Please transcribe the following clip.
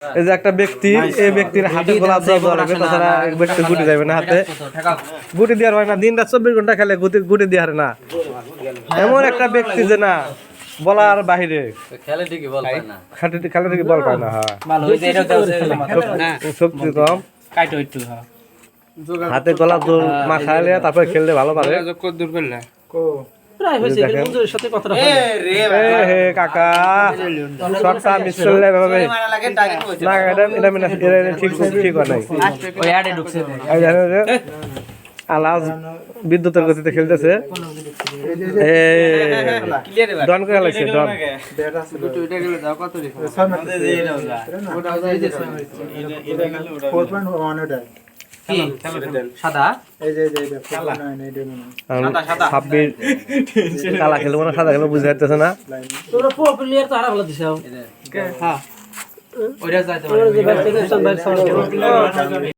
এই যে একটা ব্যক্তি, এই ব্যক্তির হাতে গোলাপ দেওয়া লাগবে, তাছাড়া ব্যক্তি গুটি যাবে না হাতে, গুটি দেওয়ার হয় না, দিনটা 24 ঘন্টা খেলে গুটি দেওয়ার না, এমন একটা ব্যক্তি যে না বলার বাহিরে খেলে ঠিকই বল পায় না, খেলে ঠিকই বল পায় না। হ্যাঁ শক্তি কম, হাতে গোলাপ জল মাখালে তারপরে খেললে ভালো পারে। কাকা শটটা মিস করলে না, এটা ঠিক হয় নাই। আলাজ বিদ্যুতের গতিতে খেলতেছে, ডন করে লাগছে, ডন কালা খেলবো না সাদা খেলবো বুঝতে পারতেছে না।